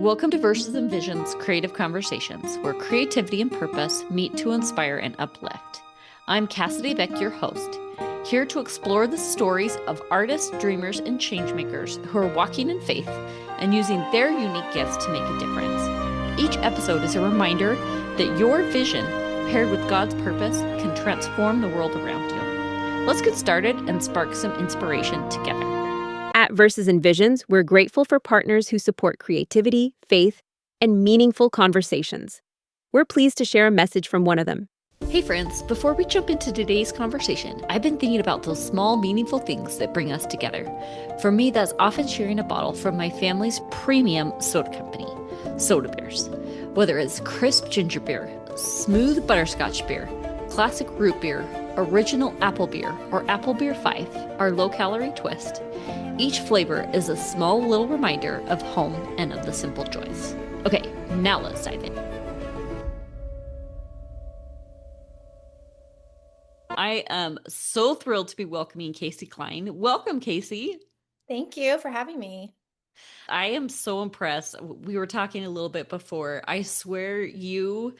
Welcome to Verses and Visions Creative Conversations, where creativity and purpose meet to inspire and uplift. I'm Cassidy Beck, your host, here to explore the stories of artists, dreamers, and changemakers who are walking in faith and using their unique gifts to make a difference. Each episode is a reminder that your vision, paired with God's purpose, can transform the world around you. Let's get started and spark some inspiration together. At Verses and Visions, we're grateful for partners who support creativity, faith, and meaningful conversations. We're pleased to share a message from one of them. Hey friends, before we jump into today's conversation, I've been thinking about those small, meaningful things that bring us together. For me, that's often sharing a bottle from my family's premium soda company, Soda Beers. Whether it's crisp ginger beer, smooth butterscotch beer, classic root beer, original apple beer, or apple beer 5, our low-calorie twist, each flavor is a small little reminder of home and of the simple joys. Okay, now let's dive in. I am so thrilled to be welcoming Casey Cline. Welcome, Casey. Thank you for having me. I am so impressed. We were talking a little bit before. I swear you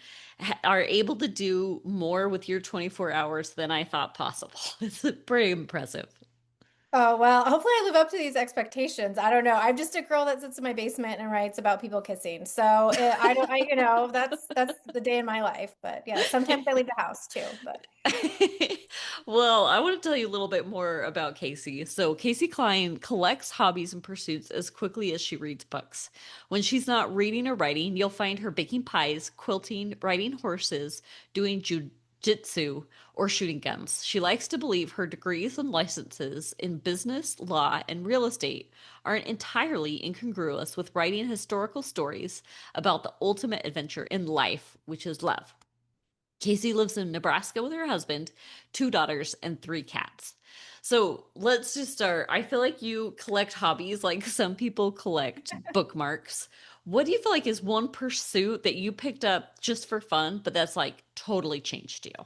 are able to do more with your 24 hours than I thought possible. It's pretty impressive. Oh, well, hopefully I live up to these expectations. I don't know. I'm just a girl that sits in my basement and writes about people kissing. So I don't, that's the day in my life. But yeah, sometimes I leave the house too. But Well, I want to tell you a little bit more about Casey. So, Casey Cline collects hobbies and pursuits as quickly as she reads books. When she's not reading or writing, you'll find her baking pies, quilting, riding horses, doing jiu-jitsu, or shooting guns. She likes to believe her degrees and licenses in business, law, and real estate aren't entirely incongruous with writing historical stories about the ultimate adventure in life, which is love. Casey lives in Nebraska with her husband, 2 daughters, and 3 cats. So let's just start. I feel like you collect hobbies like some people collect bookmarks. What do you feel like is one pursuit that you picked up just for fun, but that's like totally changed you?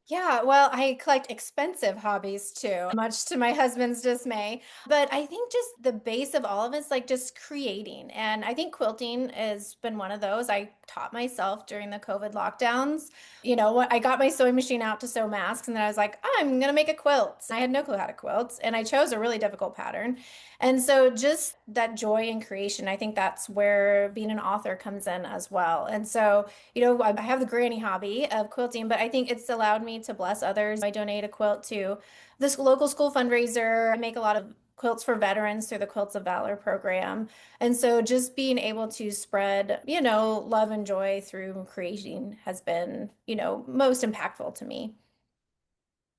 yeah, well, I collect expensive hobbies too, much to my husband's dismay. But I think just the base of all of it is like just creating. And I think quilting has been one of those. I taught myself during the COVID lockdowns. I got my sewing machine out to sew masks, and then I was like, I'm going to make a quilt. I had no clue how to quilt, and I chose a really difficult pattern. And so just that joy in creation, I think that's where being an author comes in as well. And so I have the granny hobby of quilting, but I think it's allowed me to bless others. I donate a quilt to this local school fundraiser. I make a lot of quilts for veterans through the Quilts of Valor program. And so just being able to spread, love and joy through creating has been, most impactful to me.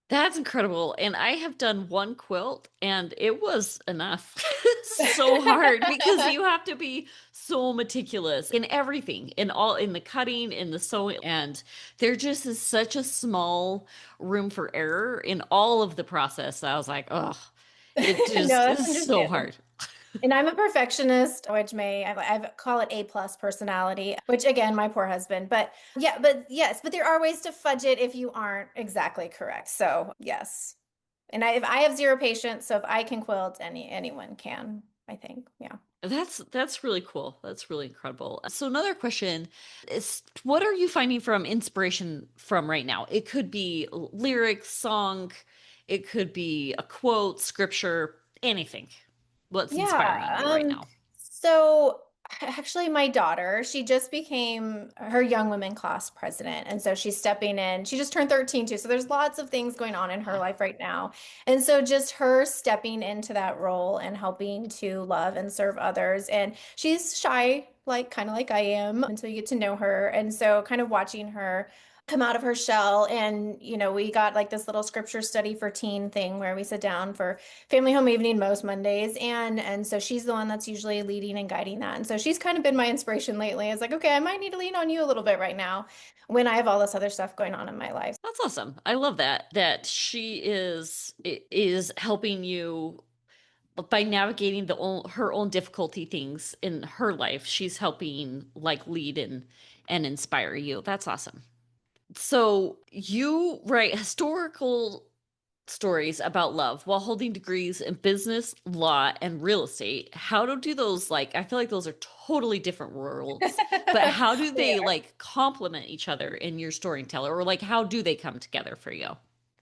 That's incredible. And I have done one quilt and it was enough. So hard because you have to be so meticulous in everything, in the cutting, in the sewing, and there just is such a small room for error in all of the process. I was like, oh, it No, just that's is so understandable. hard. And I'm a perfectionist, which I call it A plus personality, which again, my poor husband. But yeah, but yes, but there are ways to fudge it if you aren't exactly correct. So yes. And if I have zero patience, so if I can quilt, anyone can, I think. Yeah. That's really cool. That's really incredible. So another question is, what are you finding from inspiration from right now? It could be lyrics, song, it could be a quote, scripture, anything. What's inspiring Yeah. you right now? So actually my daughter, she just became her young women class president. And so she's stepping in. She just turned 13 too. So there's lots of things going on in her life right now. And so just her stepping into that role and helping to love and serve others. And she's shy, like kind of like I am until you get to know her. And so kind of watching her come out of her shell. And we got like this little scripture study for teen thing where we sit down for family home evening most Mondays. And so she's the one that's usually leading and guiding that. And so she's kind of been my inspiration lately. It's like, okay, I might need to lean on you a little bit right now when I have all this other stuff going on in my life. That's awesome. I love that she is helping you by navigating her own difficulty things in her life. She's helping like lead and inspire you. That's awesome. So you write historical stories about love while holding degrees in business, law, and real estate. How do those like I feel like those are totally different worlds, but how do They they are. like complement each other in your storyteller or like how do they come together for you?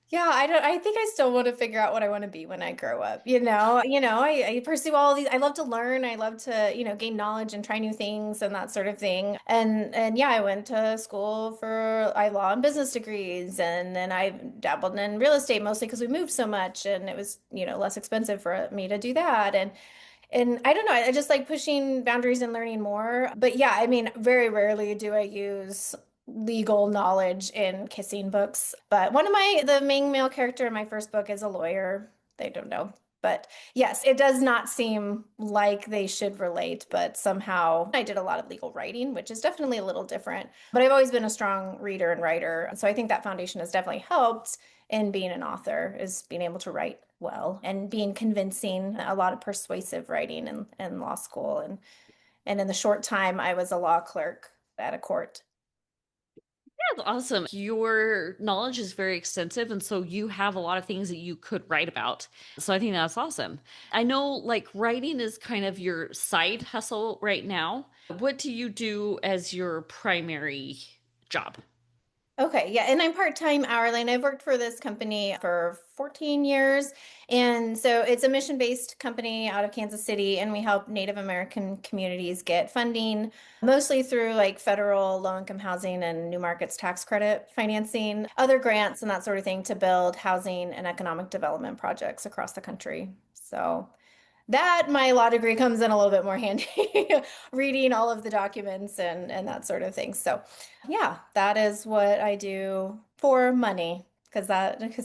Yeah, I think I still want to figure out what I want to be when I grow up. I pursue all these. I love to learn. I love to, gain knowledge and try new things and that sort of thing. And yeah, I went to school for I law and business degrees, and then I dabbled in real estate mostly because we moved so much and it was, less expensive for me to do that. And I don't know, I just like pushing boundaries and learning more. But yeah, I mean, very rarely do I use legal knowledge in kissing books. But the main male character in my first book is a lawyer. They don't know. But yes, it does not seem like they should relate, but somehow I did a lot of legal writing, which is definitely a little different. But I've always been a strong reader and writer. So I think that foundation has definitely helped in being an author is being able to write well and being convincing, a lot of persuasive writing in law school. And in the short time I was a law clerk at a court. That's awesome. Your knowledge is very extensive, and so you have a lot of things that you could write about. So I think that's awesome. I know like writing is kind of your side hustle right now. What do you do as your primary job? Okay, yeah, and I'm part-time hourly, and I've worked for this company for 14 years. And so it's a mission-based company out of Kansas City, and we help Native American communities get funding, mostly through like federal low-income housing and new markets tax credit financing, other grants and that sort of thing to build housing and economic development projects across the country. So that my law degree comes in a little bit more handy, reading all of the documents and that sort of thing. So, yeah, that is what I do for money because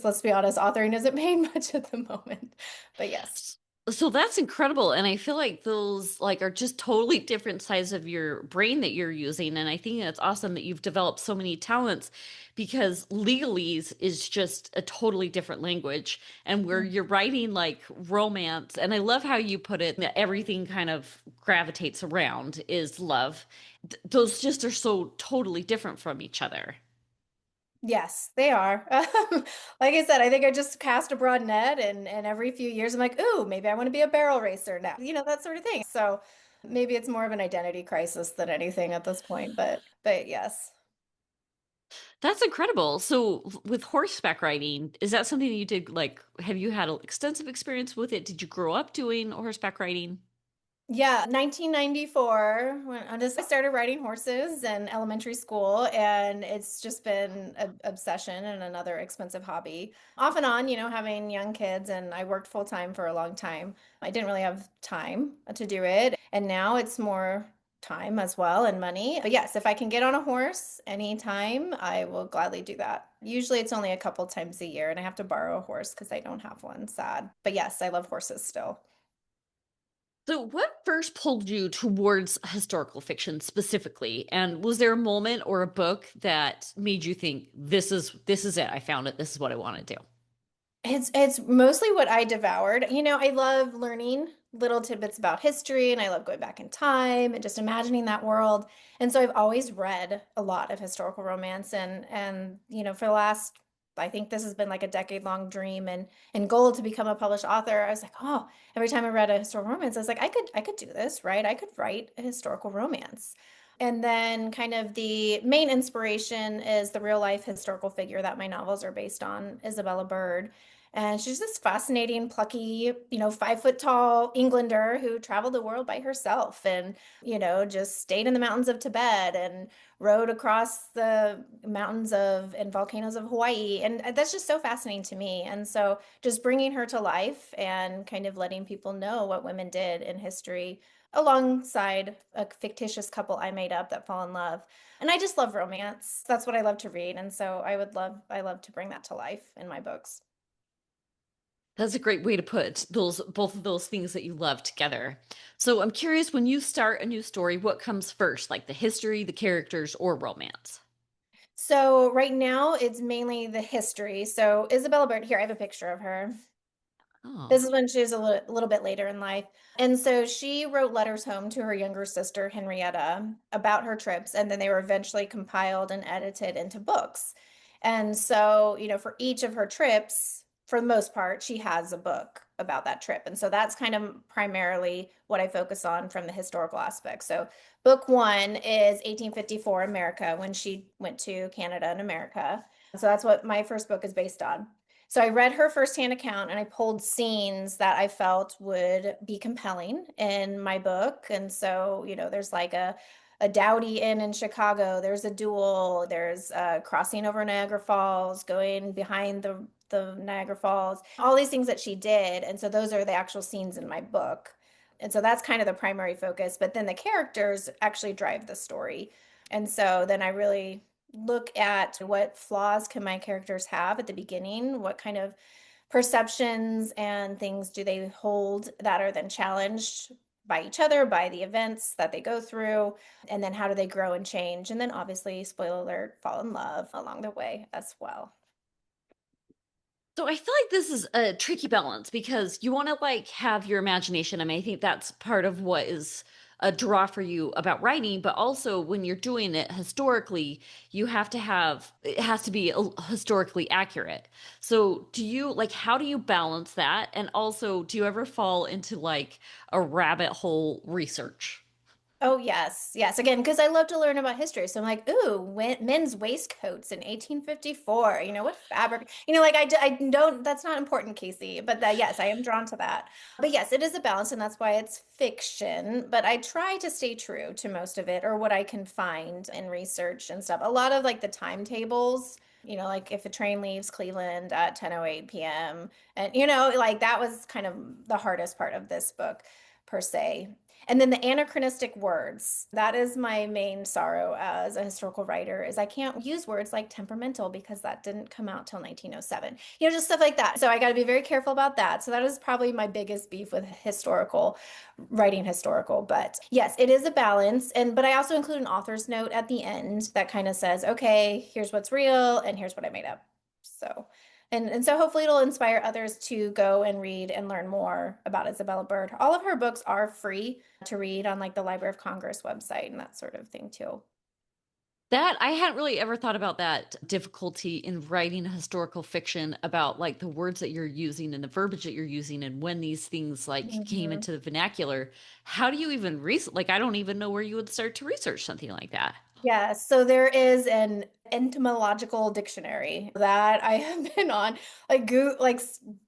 let's be honest, authoring isn't paying much at the moment. But yes. So that's incredible. And I feel like those like are just totally different sides of your brain that you're using. And I think that's awesome that you've developed so many talents because legalese is just a totally different language. And where you're writing like romance, and I love how you put it, that everything kind of gravitates around is love. Those just are so totally different from each other. Yes, they are. Like I said, I think I just cast a broad net and every few years I'm like, ooh, maybe I want to be a barrel racer now, that sort of thing. So maybe it's more of an identity crisis than anything at this point, but yes. That's incredible. So, with horseback riding, is that something that you did? Like, have you had extensive experience with it? Did you grow up doing horseback riding? Yeah, 1994 when I started riding horses in elementary school, and it's just been an obsession and another expensive hobby. Off and on, having young kids, and I worked full time for a long time. I didn't really have time to do it, and now it's more time as well and money. But yes, if I can get on a horse anytime, I will gladly do that. Usually it's only a couple times a year, and I have to borrow a horse because I don't have one, sad. But yes, I love horses still. So, what first pulled you towards historical fiction specifically? And was there a moment or a book that made you think, this is it, I found it, this is what I want to do? It's mostly what I devoured. I love learning little tidbits about history and I love going back in time and just imagining that world. And so I've always read a lot of historical romance and for the last I think this has been like a decade-long dream and goal to become a published author. I was like, oh, every time I read a historical romance, I was like, I could do this, right? I could write a historical romance. And then kind of the main inspiration is the real life historical figure that my novels are based on, Isabella Bird. And she's this fascinating, plucky, 5 foot tall Englander who traveled the world by herself and, just stayed in the mountains of Tibet and rode across the mountains of and volcanoes of Hawaii. And that's just so fascinating to me. And so just bringing her to life and kind of letting people know what women did in history alongside a fictitious couple I made up that fall in love. And I just love romance. That's what I love to read. And so I love to bring that to life in my books. That's a great way to put those both of those things that you love together. So, I'm curious when you start a new story, what comes first, like the history, the characters, or romance? So right now it's mainly the history. So Isabella Bird, here I have a picture of her. Oh. This is when she was a little bit later in life. And so she wrote letters home to her younger sister, Henrietta, about her trips, and then they were eventually compiled and edited into books. And so, for each of her trips for the most part, she has a book about that trip. And so that's kind of primarily what I focus on from the historical aspect. So book one is 1854 America, when she went to Canada and America. So that's what my first book is based on. So I read her firsthand account and I pulled scenes that I felt would be compelling in my book. And so, there's like a Dowdy Inn in Chicago. There's a duel. There's crossing over Niagara Falls, going behind the Niagara Falls, all these things that she did. And so those are the actual scenes in my book. And so that's kind of the primary focus. But then the characters actually drive the story. And so then I really look at what flaws can my characters have at the beginning, what kind of perceptions and things do they hold that are then challenged by each other, by the events that they go through, and then how do they grow and change, and then obviously, spoiler alert, fall in love along the way as well. So I feel like this is a tricky balance because you want to like have your imagination. I mean, I think that's part of what is a draw for you about writing, but also when you're doing it historically, you have to have it has to be historically accurate. So do you like how do you balance that? And also, do you ever fall into like a rabbit hole research? Oh, yes. Yes. Again, because I love to learn about history. So I'm like, ooh, men's waistcoats in 1854. What fabric? Like I don't, that's not important, Casey. But yes, I am drawn to that. But yes, it is a balance, and that's why it's fiction. But I try to stay true to most of it or what I can find in research and stuff. A lot of like the timetables. Like if a train leaves Cleveland at 10:08 p.m. And, like that was kind of the hardest part of this book per se. And then the anachronistic words. That is my main sorrow as a historical writer is I can't use words like temperamental because that didn't come out till 1907. Just stuff like that. So I got to be very careful about that. So that is probably my biggest beef with writing historical. But yes, it is a balance. But I also include an author's note at the end that kind of says, okay, here's what's real and here's what I made up. So and so hopefully it'll inspire others to go and read and learn more about Isabella Bird. All of her books are free to read on like the Library of Congress website and that sort of thing too. That I hadn't really ever thought about that difficulty in writing historical fiction about like the words that you're using and the verbiage that you're using and when these things like came Mhm. into the vernacular. How do you even research? Like, I don't even know where you would start to research something like that. Yeah, so there is an entomological dictionary that I have been on, like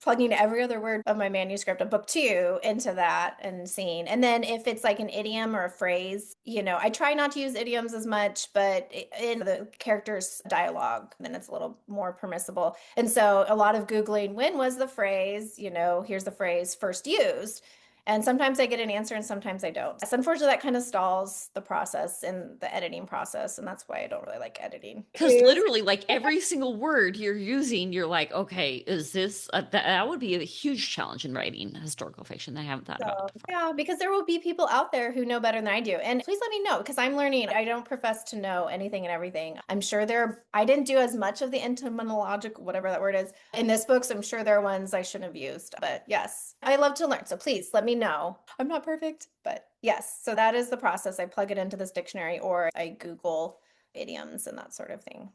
plugging every other word of my manuscript of book two into that and seeing. And then if it's like an idiom or a phrase, I try not to use idioms as much, but in the character's dialogue, then it's a little more permissible. And so a lot of Googling, when was the phrase, here's the phrase first used. And sometimes I get an answer and sometimes I don't. So unfortunately, that kind of stalls the process in the editing process. And that's why I don't really like editing. Because literally, like every single word you're using, you're like, okay, is this that would be a huge challenge in writing historical fiction that I haven't thought about So, before. yeah, because there will be people out there who know better than I do. And please let me know because I'm learning. I don't profess to know anything and everything. I'm sure I didn't do as much of the entomological, whatever that word is, in this book. So I'm sure there are ones I shouldn't have used. But yes, I love to learn. So please let me know. I'm not perfect, but yes. So that is the process. I plug it into this dictionary or I Google idioms and that sort of thing.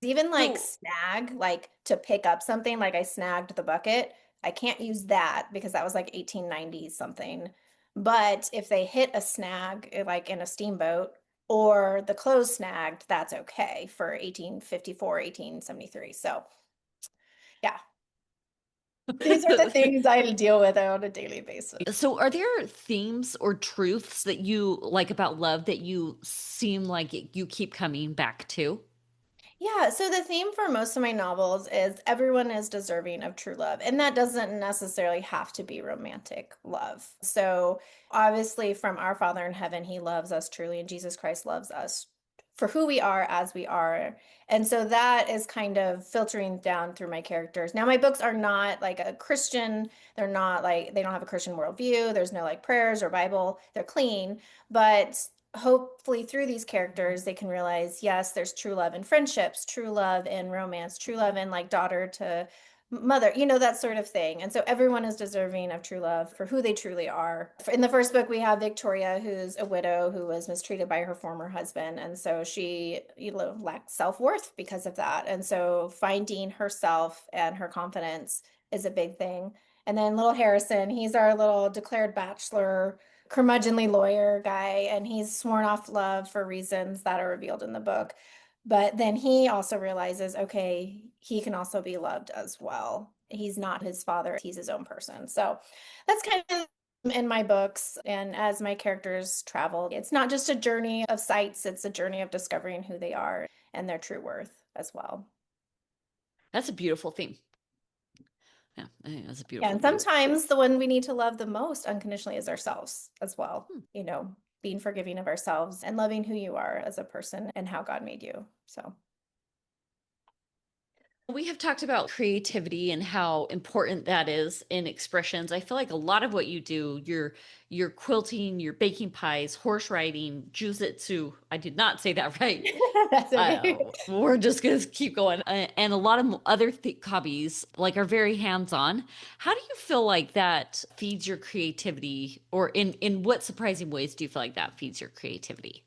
Even like So snag, like to pick up something, like I snagged the bucket. I can't use that because that was like 1890 something. But if they hit a snag, like in a steamboat, or the clothes snagged, that's okay for 1854, 1873. So, yeah, these are the things I deal with on a daily basis. So, are there themes or truths that you like about love that you seem like you keep coming back to? Yeah, so the theme for most of my novels is everyone is deserving of true love, and that doesn't necessarily have to be romantic love. So, obviously, from our Father in heaven, he loves us truly, and Jesus Christ loves us for who we are as we are. And so that is kind of filtering down through my characters. Now, my books are not like a Christian, they're not like, they don't have a Christian worldview, there's no like prayers or Bible, they're clean, but hopefully through these characters they can realize yes there's true love in friendships, true love in romance, true love in like daughter to mother, that sort of thing. And so everyone is deserving of true love for who they truly are. In the first book we have Victoria, who's a widow who was mistreated by her former husband, and so she lacks self-worth because of that. And so finding herself and her confidence is a big thing. And then little Harrison, he's our little declared bachelor, curmudgeonly lawyer guy, and he's sworn off love for reasons that are revealed in the book. But then he also realizes, okay, he can also be loved as well. He's not his father, he's his own person. So that's kind of in my books. And as my characters travel, it's not just a journey of sights, it's a journey of discovering who they are and their true worth as well. That's a beautiful theme. Yeah, I think that's a Yeah, beautiful and theme. sometimes the one we need to love the most unconditionally is ourselves as well. Hmm. Being forgiving of ourselves and loving who you are as a person and how God made you. So, We have talked about creativity and how important that is in expressions. I feel like a lot of what you do, your quilting, your baking pies, horse riding, jiu-jitsu. I did not say that right. that's okay. We're just going to keep going. And a lot of other hobbies like are very hands-on. How do you feel like that feeds your creativity, or in what surprising ways do you feel like that feeds your creativity?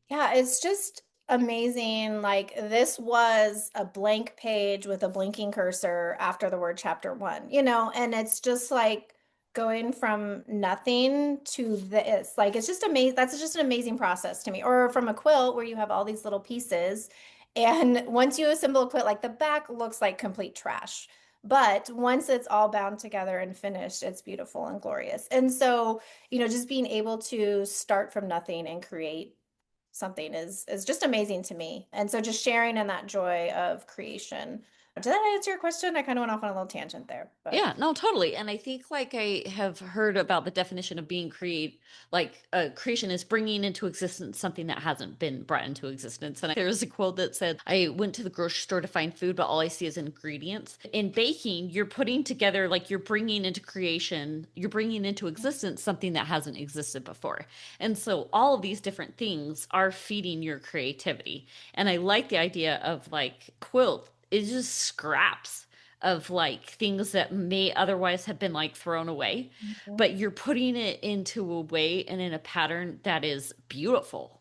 Yeah, it's just amazing. Like, this was a blank page with a blinking cursor after the word chapter one, and it's just like going from nothing to this. Like, it's just amazing. That's just an amazing process to me. Or from a quilt where you have all these little pieces. And once you assemble a quilt, like the back looks like complete trash. But once it's all bound together and finished, it's beautiful and glorious. And so, just being able to start from nothing and create something is just amazing to me. And so just sharing in that joy of creation. Did that answer your question? I kind of went off on a little tangent there, but Yeah, no, totally. And I think like I have heard about the definition of being creation is bringing into existence something that hasn't been brought into existence. And there's a quote that said, I went to the grocery store to find food, but all I see is ingredients. In baking, you're putting together, like you're bringing into creation, you're bringing into existence something that hasn't existed before. And so all of these different things are feeding your creativity. And I like the idea of like quilt, it's just scraps of like things that may otherwise have been like thrown away, Mhm. but you're putting it into a way and in a pattern that is beautiful.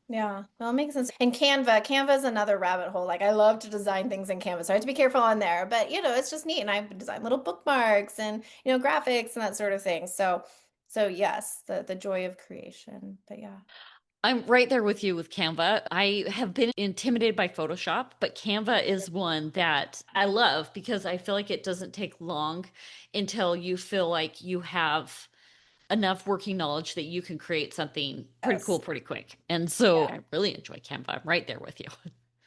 Yeah, well, it makes sense. And Canva is another rabbit hole. Like, I love to design things in Canva, so I have to be careful on there. But it's just neat, and I've designed little bookmarks and graphics and that sort of thing. So yes, the joy of creation. But yeah. I'm right there with you with Canva. I have been intimidated by Photoshop, but Canva is one that I love because I feel like it doesn't take long until you feel like you have enough working knowledge that you can create something pretty cool Yes. pretty quick. And so Yeah. I really enjoy Canva. I'm right there with you.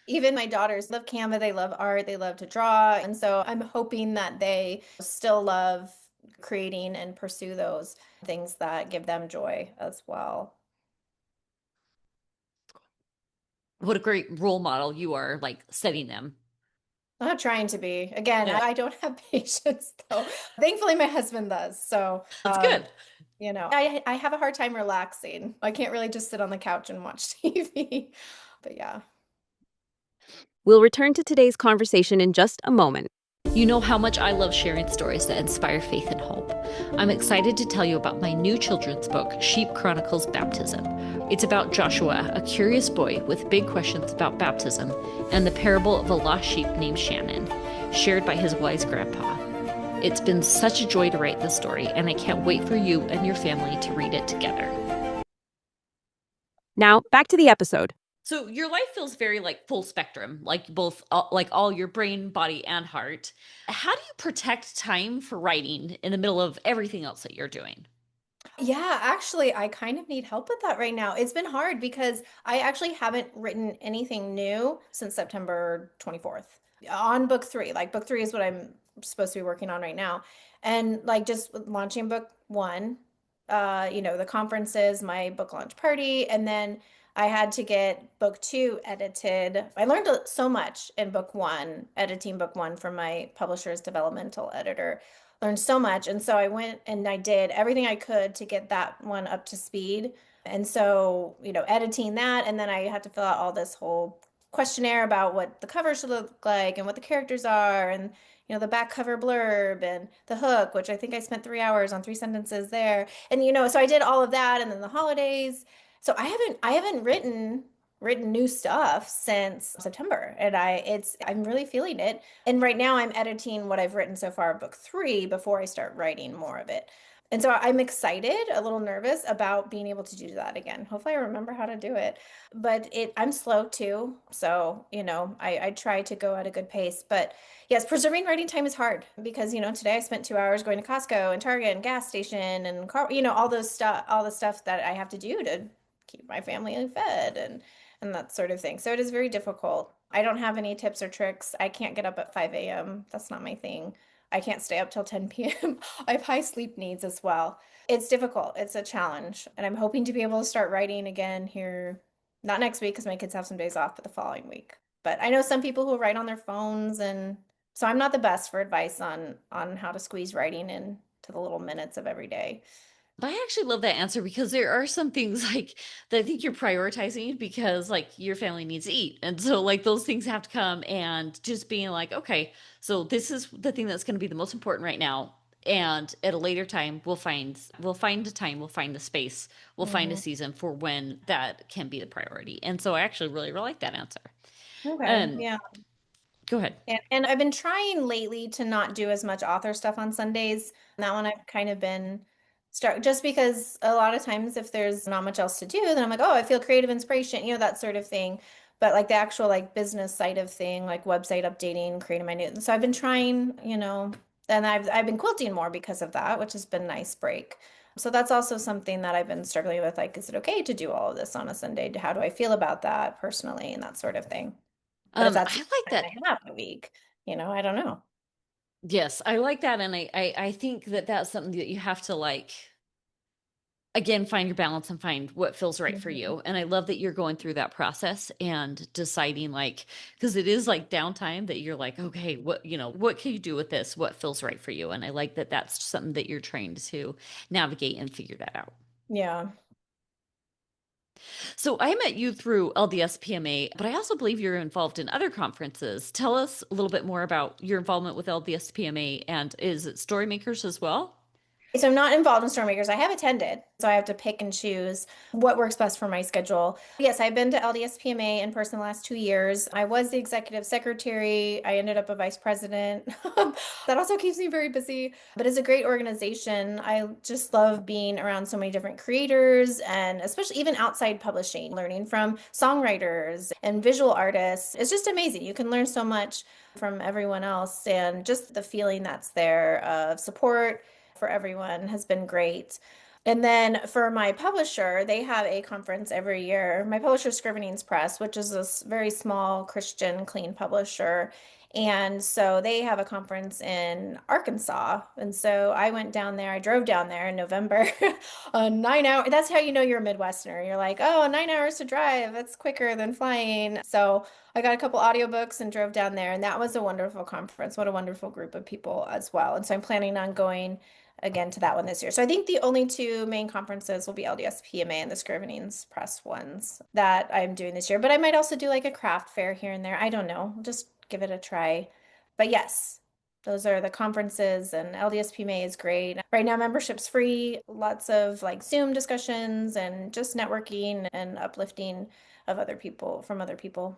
Even my daughters love Canva, they love art, they love to draw. And so I'm hoping that they still love creating and pursue those things that give them joy as well. What a great role model you are, like setting them. I'm not trying to be. Again, Yeah, I don't have patience though. Thankfully, my husband does. So, that's good. I have a hard time relaxing. I can't really just sit on the couch and watch TV. But yeah. We'll return to today's conversation in just a moment. You know how much I love sharing stories that inspire faith and hope. I'm excited to tell you about my new children's book, Sheep Chronicles Baptism. It's about Joshua, a curious boy with big questions about baptism, and the parable of a lost sheep named Shannon, shared by his wise grandpa. It's been such a joy to write this story, and I can't wait for you and your family to read it together. Now, back to the episode. So your life feels very like full spectrum, like both like all your brain, body, and heart. How do you protect time for writing in the middle of everything else that you're doing? Yeah, actually, I kind of need help with that right now. It's been hard because I actually haven't written anything new since September 24th on book three. Like, book three is what I'm supposed to be working on right now. And like, just launching book one, the conferences, my book launch party, and then I had to get book two edited. I learned so much in book one, editing book one from my publisher's developmental editor, learned so much. And so I went and I did everything I could to get that one up to speed. And so, editing that, and then I had to fill out all this whole questionnaire about what the cover should look like and what the characters are, and the back cover blurb and the hook, which I think I spent 3 hours on three sentences there. And so I did all of that, and then the holidays. So I haven't written written new stuff since September, and I'm really feeling it. And right now I'm editing what I've written so far, book three, before I start writing more of it. And so I'm excited, a little nervous about being able to do that again. Hopefully I remember how to do it. But I'm slow too. So, I try to go at a good pace. But yes, preserving writing time is hard because, today I spent 2 hours going to Costco and Target and gas station and car, all the stuff that I have to do to keep my family fed and that sort of thing. So it is very difficult. I don't have any tips or tricks. I can't get up at 5 a.m. That's not my thing. I can't stay up till 10 p.m. I have high sleep needs as well. It's difficult. It's a challenge. And I'm hoping to be able to start writing again here, not next week because my kids have some days off, but the following week. But I know some people who write on their phones, and so I'm not the best for advice on how to squeeze writing in to the little minutes of every day. But I actually love that answer because there are some things like that I think you're prioritizing because like your family needs to eat. And so like those things have to come and just being like, okay, so this is the thing that's going to be the most important right now. And at a later time, we'll find a time, we'll find a space, we'll find a Mhm. season for when that can be the priority. And so I actually really, really like that answer. Okay. Um, Yeah. Go ahead. And I've been trying lately to not do as much author stuff on Sundays. That one I've kind of been start just because a lot of times if there's not much else to do, then I'm like, oh, I feel creative inspiration, that sort of thing. But like the actual like business side of thing, like website updating, creating my new. So I've been trying, and I've been quilting more because of that, which has been a nice break. So that's also something that I've been struggling with. Like, is it okay to do all of this on a Sunday? How do I feel about that personally and that sort of thing? But if that's I the like time that. I have a week, I don't know. Yes, I like that. And I think that that's something that you have to like again find your balance and find what feels right for Mhm. you. And I love that you're going through that process and deciding like because it is like downtime that you're like okay what can you do with this, what feels right for you. And I like that that's something that you're trying to navigate and figure that out. Yeah. So I met you through LDSPMA, but I also believe you're involved in other conferences. Tell us a little bit more about your involvement with LDSPMA, and is it Storymakers as well? So I'm not involved in Stormmakers. I have attended, so I have to pick and choose what works best for my schedule. Yes, I've been to LDSPMA in person the last 2 years. I was the executive secretary. I ended up a vice president. That also keeps me very busy, but it's a great organization. I just love being around so many different creators and especially even outside publishing, learning from songwriters and visual artists. It's just amazing. You can learn so much from everyone else and just the feeling that's there of support for everyone has been great. And then for my publisher, they have a conference every year. My publisher, Scrivenings Press, which is this very small Christian clean publisher. And so they have a conference in Arkansas. And so I went down there, I drove down there in November, 9 hours. That's how you know you're a Midwesterner. You're like, oh, 9 hours to drive. That's quicker than flying. So I got a couple audiobooks and drove down there. And that was a wonderful conference. What a wonderful group of people as well. And so I'm planning on going again to that one this year. So I think the only two main conferences will be LDS PMA and the Scrivenings Press ones that I'm doing this year. But I might also do like a craft fair here and there. I don't know. Just give it a try. But yes, those are the conferences and LDS PMA is great. Right now membership's free. Lots of like Zoom discussions and just networking and uplifting of other people from other people.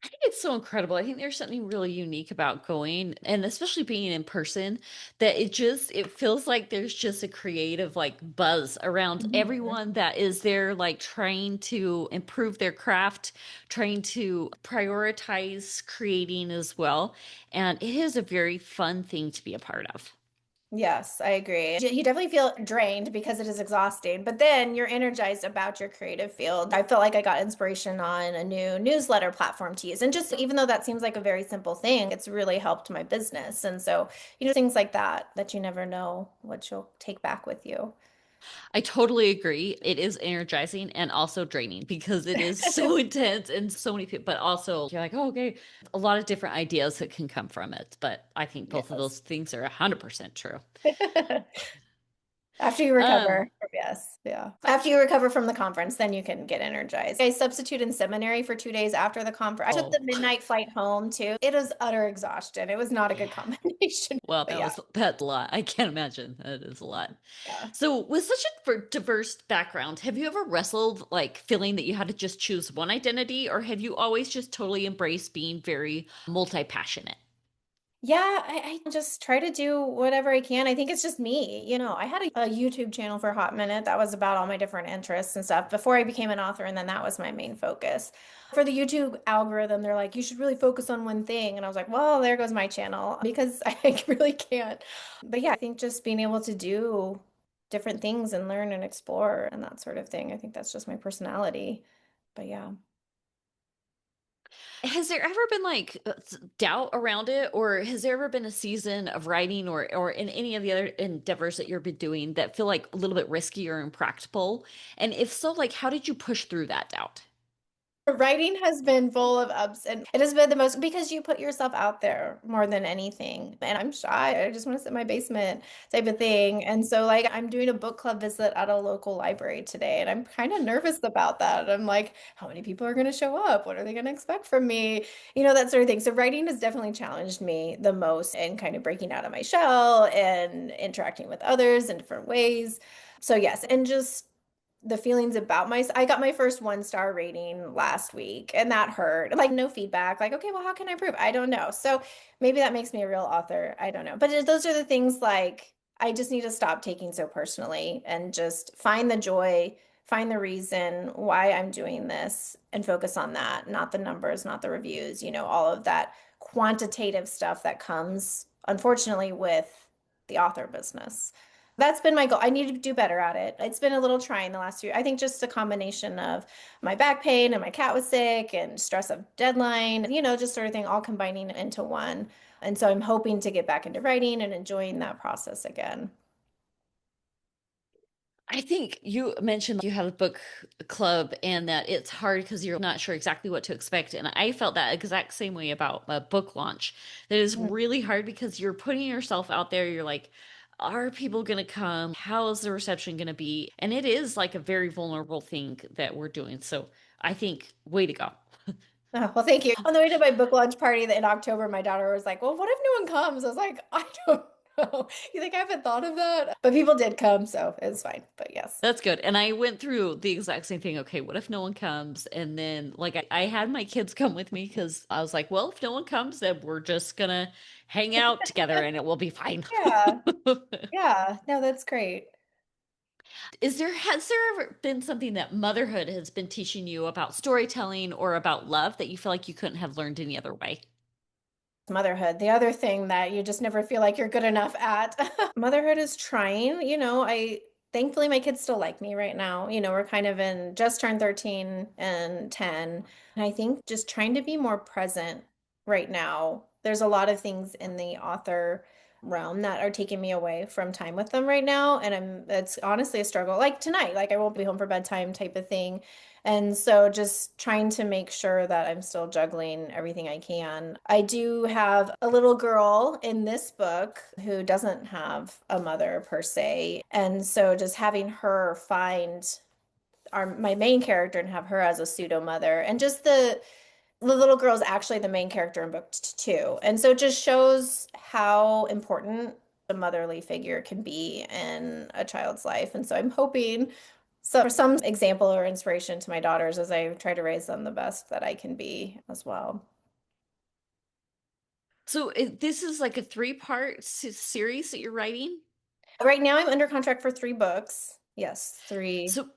I think it's so incredible. I think there's something really unique about going and especially being in person that it feels like there's just a creative like buzz around Mhm. everyone that is there like trying to improve their craft, trying to prioritize creating as well. And it is a very fun thing to be a part of. Yes, I agree. You definitely feel drained because it is exhausting, but then you're energized about your creative field. I felt like I got inspiration on a new newsletter platform to use. And just even though that seems like a very simple thing, it's really helped my business. And so, things like that that you never know what you'll take back with you. I totally agree. It is energizing and also draining because it is so intense and so many people, but also you're like, oh, okay, a lot of different ideas that can come from it. But I think both of Yes. those things are 100% true. After you recover, Um, yes, yeah. After you recover from the conference, then you can get energized. I substituted in seminary for 2 days after the conference. I took the oh, midnight flight home too. It was utter exhaustion. It was not a good yeah. combination, Well, but yeah, that's a lot. I can't imagine. That is a lot. yeah. So, with such a diverse background, have you ever wrestled like feeling that you had to just choose one identity, or have you always just totally embraced being very multi-passionate? Yeah, I just try to do whatever I can. I think it's just me. I had a YouTube channel for a hot minute that was about all my different interests and stuff before I became an author, and then that was my main focus. For the YouTube algorithm, they're like, you should really focus on one thing. And I was like, well, there goes my channel because I really can't. But yeah, I think just being able to do different things and learn and explore and that sort of thing. I think that's just my personality. But yeah. Has there ever been like doubt around it, or has there ever been a season of writing or in any of the other endeavors that you've been doing that feel like a little bit risky or impractical? And if so, like how did you push through that doubt? Writing has been full of ups and it has been the most because you put yourself out there more than anything. And I'm shy. I just want to sit in my basement type of thing. And so like I'm doing a book club visit at a local library today and I'm kind of nervous about that. I'm like, how many people are going to show up? What are they going to expect from me? That sort of thing. So writing has definitely challenged me the most and kind of breaking out of my shell and interacting with others in different ways. So yes, and just the feelings about I got my first 1-star rating last week and that hurt. Like no feedback. Like, okay, well, how can I improve? I don't know. So maybe that makes me a real author. I don't know. But those are the things like I just need to stop taking so personally and just find the joy, find the reason why I'm doing this and focus on that, not the numbers, not the reviews, all of that quantitative stuff that comes, unfortunately, with the author business. That's been my goal. I need to do better at it. It's been a little trying the last few. I think just a combination of my back pain and my cat was sick and stress of deadline, just sort of thing all combining into one. And so I'm hoping to get back into writing and enjoying that process again. I think you mentioned you have a book club and that it's hard because you're not sure exactly what to expect. And I felt that exact same way about a book launch. That is Mm. really hard because you're putting yourself out there. You're like, are people going to come? How is the reception going to be? And it is like a very vulnerable thing that we're doing. So I think, way to go. Oh, well, thank you. On the way to my book launch party in October, my daughter was like, well, what if no one comes? I was like, I don't know. You think I haven't thought of that? But people did come, so it's fine. But yes. That's good. And I went through the exact same thing. Okay, what if no one comes? And then, like, I had my kids come with me because I was like, well, if no one comes, then we're just gonna hang out together and it will be fine. Yeah. Yeah. No, that's great. Has there ever been something that motherhood has been teaching you about storytelling or about love that you feel like you couldn't have learned any other way? Motherhood, the other thing that you just never feel like you're good enough at. Motherhood is trying, I thankfully my kids still like me right now. We're kind of in just turned 13 and 10. And I think just trying to be more present right now. There's a lot of things in the author realm that are taking me away from time with them right now. And it's honestly a struggle. Like tonight, like I won't be home for bedtime type of thing. And so just trying to make sure that I'm still juggling everything I can. I do have a little girl in this book who doesn't have a mother per se. And so just having her find my main character and have her as a pseudo mother and just the little girl is actually the main character in book two. And so it just shows how important a motherly figure can be in a child's life. And so I'm hoping so for some example or inspiration to my daughters as I try to raise them the best that I can be as well. So this is like a three-part series that you're writing. Right now I'm under contract for 3 books. Yes, three. So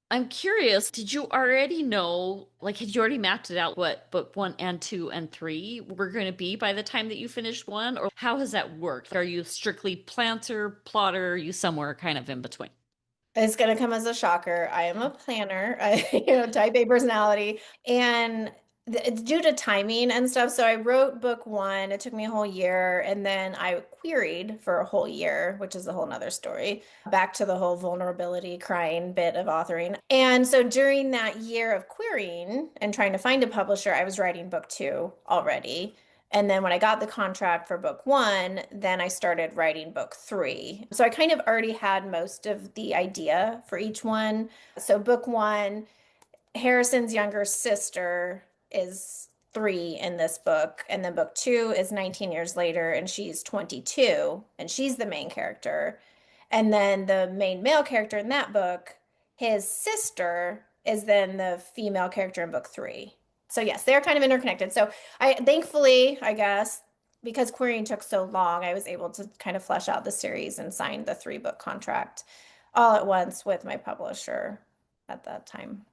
I'm curious, did you already know, like, had you already mapped it out what book one and two and three were going to be by the time that you finished one? Or how has that worked? Are you strictly planter, plotter, are you somewhere kind of in between? It's going to come as a shocker. I am a planner, type A personality, and it's due to timing and stuff. So I wrote book one. It took me a whole year, and then I queried for a whole year, which is a whole nother story. Back to the whole vulnerability, crying bit of authoring. And so during that year of querying and trying to find a publisher, I was writing book two already. And then when I got the contract for book one, then I started writing book three. So I kind of already had most of the idea for each one. So book one, Harrison's younger sister is 3 in this book, and then book two is 19 years later, and she's 22, and she's the main character. And then the main male character in that book, his sister is then the female character in book three. So yes, they're kind of interconnected. So I thankfully, I guess, because querying took so long, I was able to kind of flesh out the series and sign the 3-book contract all at once with my publisher at that time.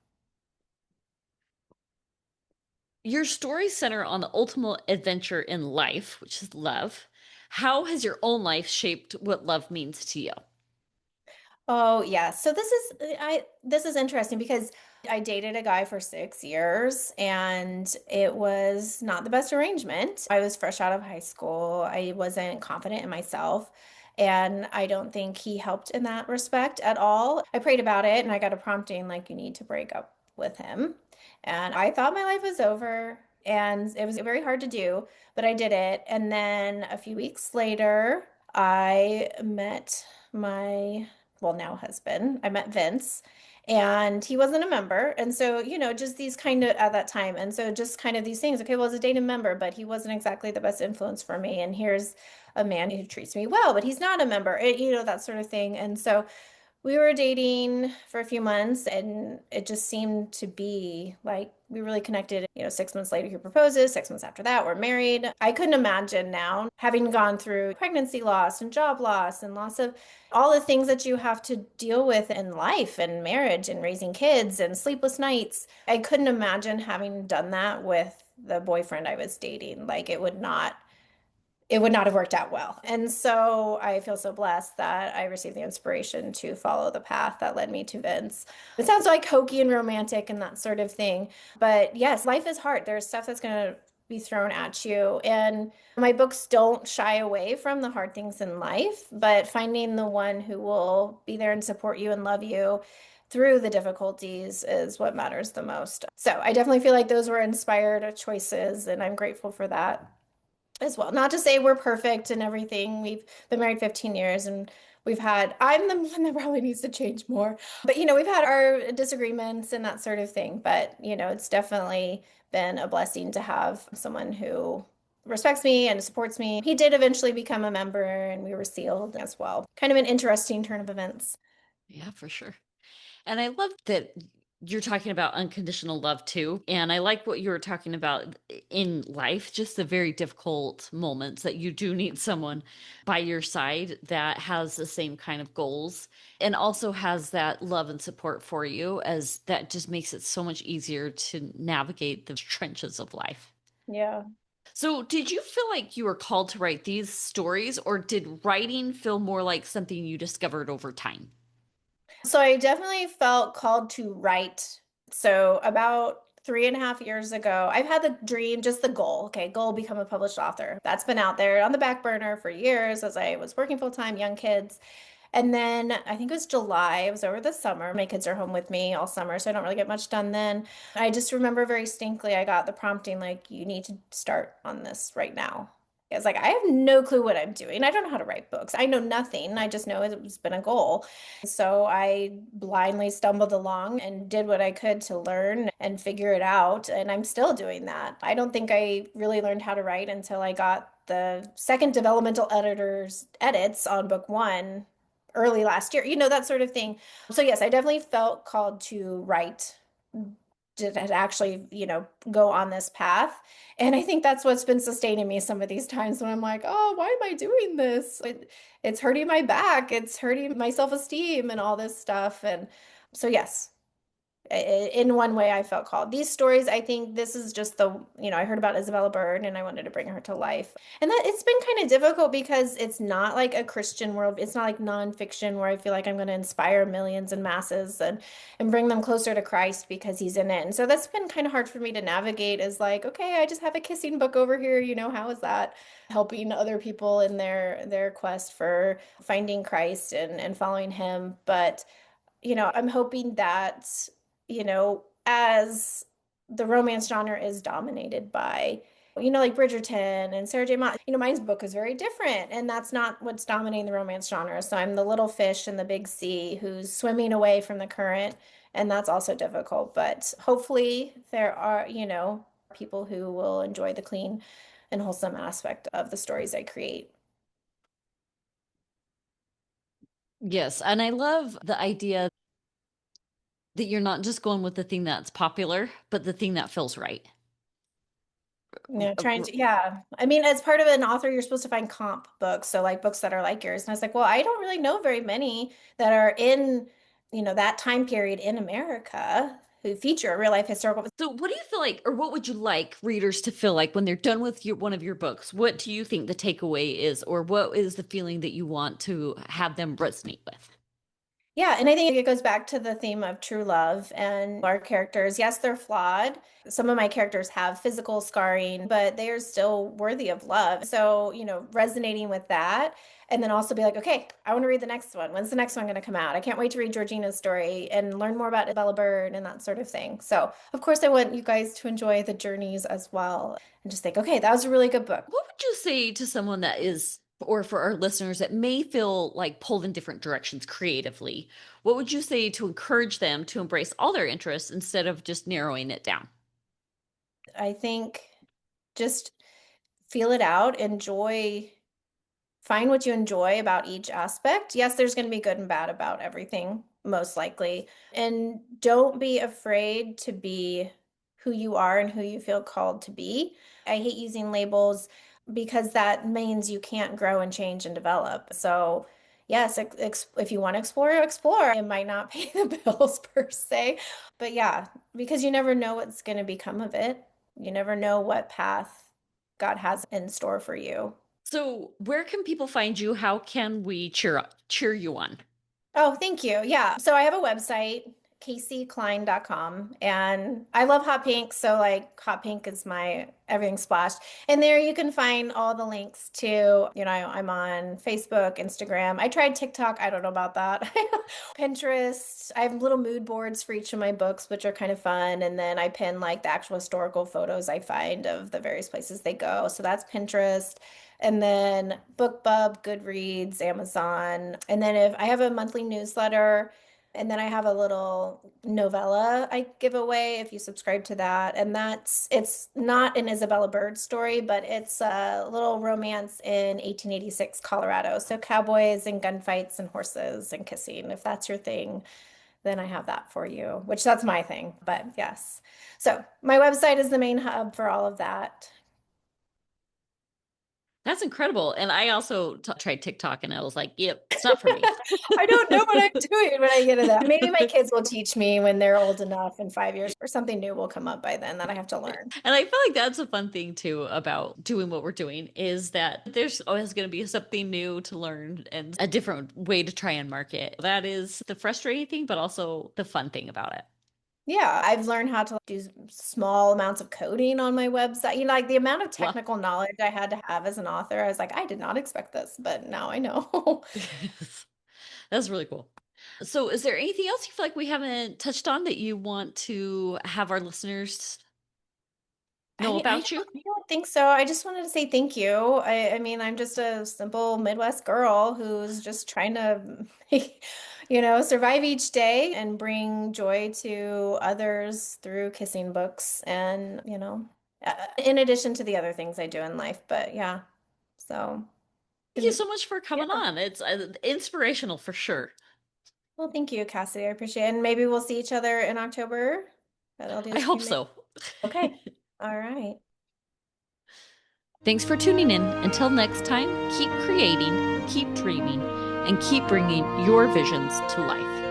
Your stories center on the ultimate adventure in life, which is love. How has your own life shaped what love means to you? Oh, yeah. So this is interesting because I dated a guy for 6 years and it was not the best arrangement. I was fresh out of high school. I wasn't confident in myself. And I don't think he helped in that respect at all. I prayed about it and I got a prompting like you need to break up with him. And I thought my life was over and it was very hard to do, but I did it. And then a few weeks later, I met my now husband. I met Vince and he wasn't a member. And so, just these kind of at that time. And so just kind of these things. Okay, well, as a dating member, but he wasn't exactly the best influence for me. And here's a man who treats me well, but he's not a member, that sort of thing. And so we were dating for a few months and it just seemed to be like we really connected. 6 months later, he proposes. 6 months after that, we're married. I couldn't imagine now having gone through pregnancy loss and job loss and loss of all the things that you have to deal with in life and marriage and raising kids and sleepless nights. I couldn't imagine having done that with the boyfriend I was dating. Like it would not have worked out well. And so I feel so blessed that I received the inspiration to follow the path that led me to Vince. It sounds like hokey and romantic and that sort of thing. But yes, life is hard. There's stuff that's going to be thrown at you. And my books don't shy away from the hard things in life, but finding the one who will be there and support you and love you through the difficulties is what matters the most. So I definitely feel like those were inspired choices, and I'm grateful for that as well. Not to say we're perfect and everything. We've been married 15 years and I'm the one that probably needs to change more. But, we've had our disagreements and that sort of thing. But, it's definitely been a blessing to have someone who respects me and supports me. He did eventually become a member and we were sealed as well. Kind of an interesting turn of events. Yeah, for sure. And I love that you're talking about unconditional love too. And I like what you were talking about in life, just the very difficult moments that you do need someone by your side that has the same kind of goals and also has that love and support for you, as that just makes it so much easier to navigate the trenches of life. Yeah. So, did you feel like you were called to write these stories, or did writing feel more like something you discovered over time? So I definitely felt called to write. So about 3.5 years ago, I've had the dream, just the goal. Okay, goal, become a published author. That's been out there on the back burner for years as I was working full time, young kids. And then I think it was July, it was over the summer. My kids are home with me all summer, so I don't really get much done then. I just remember very distinctly I got the prompting, like, you need to start on this right now. I was like, I have no clue what I'm doing. I don't know how to write books. I know nothing. I just know it's been a goal. So I blindly stumbled along and did what I could to learn and figure it out. And I'm still doing that. I don't think I really learned how to write until I got the second developmental editor's edits on book one early last year, that sort of thing. So yes, I definitely felt called to write, to actually, go on this path. And I think that's what's been sustaining me some of these times when I'm like, oh, why am I doing this? It's hurting my back, it's hurting my self-esteem and all this stuff. And so yes, in one way I felt called. These stories, I think this is just I heard about Isabella Bird and I wanted to bring her to life. And that it's been kind of difficult because it's not like a Christian world. It's not like nonfiction where I feel like I'm going to inspire millions and masses and bring them closer to Christ because he's in it. And so that's been kind of hard for me to navigate, is like, okay, I just have a kissing book over here, how is that helping other people in their quest for finding Christ and following him? But I'm hoping that, as the romance genre is dominated by Like Bridgerton and Sarah J. Maas. Mine's book is very different, and that's not what's dominating the romance genre. So I'm the little fish in the big sea who's swimming away from the current, and that's also difficult. But hopefully there are, people who will enjoy the clean and wholesome aspect of the stories I create. Yes, and I love the idea that you're not just going with the thing that's popular, but the thing that feels right. Trying to, yeah. I mean, as part of an author, you're supposed to find comp books. So like books that are like yours. And I was like, well, I don't really know very many that are in, that time period in America who feature a real life historical. So, what do you feel like, or what would you like readers to feel like when they're done with one of your books? What do you think the takeaway is, or what is the feeling that you want to have them resonate with? Yeah, and I think it goes back to the theme of true love and our characters. Yes, they're flawed. Some of my characters have physical scarring, but they are still worthy of love. So, resonating with that. And then also be like, okay, I want to read the next one. When's the next one going to come out? I can't wait to read Georgina's story and learn more about Isabella Bird and that sort of thing. So, of course, I want you guys to enjoy the journeys as well and just think, okay, that was a really good book. What would you say to someone that is, or for our listeners that may feel like pulled in different directions creatively? What would you say to encourage them to embrace all their interests instead of just narrowing it down? I think just feel it out, enjoy. Find what you enjoy about each aspect. Yes, there's going to be good and bad about everything, most likely. And don't be afraid to be who you are and who you feel called to be. I hate using labels because that means you can't grow and change and develop. So, yes, if you want to explore, explore. It might not pay the bills per se, but yeah, because you never know what's going to become of it. You never know what path God has in store for you. So, where can people find you? How can we cheer you on? Oh, thank you. Yeah. So I have a website, CaseyCline.com, and I love hot pink. So like hot pink is my everything splashed. And there you can find all the links to, I'm on Facebook, Instagram. I tried TikTok. I don't know about that. Pinterest. I have little mood boards for each of my books, which are kind of fun. And then I pin like the actual historical photos I find of the various places they go. So that's Pinterest. And then BookBub, Goodreads, Amazon. And then if I have a monthly newsletter, and then I have a little novella I give away if you subscribe to that. And it's not an Isabella Bird story, but it's a little romance in 1886 Colorado. So cowboys and gunfights and horses and kissing. If that's your thing, then I have that for you, which that's my thing. But yes. So my website is the main hub for all of that. That's incredible. And I also tried TikTok and I was like, yep, it's not for me. I don't know what I'm doing when I get to that. Maybe my kids will teach me when they're old enough in 5 years, or something new will come up by then that I have to learn. And I feel like that's a fun thing too about doing what we're doing is that there's always going to be something new to learn and a different way to try and market. That is the frustrating thing, but also the fun thing about it. Yeah, I've learned how to do small amounts of coding on my website. Like the amount of Well, technical knowledge I had to have as an author, I was like, I did not expect this, but now I know. that's really cool. So, is there anything else you feel like we haven't touched on that you want to have our listeners know I about you? don't, I don't think so. I just wanted to say thank you. I mean, I'm just a simple Midwest girl who's just trying to, survive each day and bring joy to others through kissing books and, in addition to the other things I do in life. But yeah, so, Thank you so much for yeah. coming on. It's inspirational for sure. Well, thank you, Cassidy. I appreciate it. And maybe we'll see each other in October at I LDS hope Community. so. Okay. All right. Thanks for tuning in. Until next time, keep creating, keep dreaming, and keep bringing your visions to life.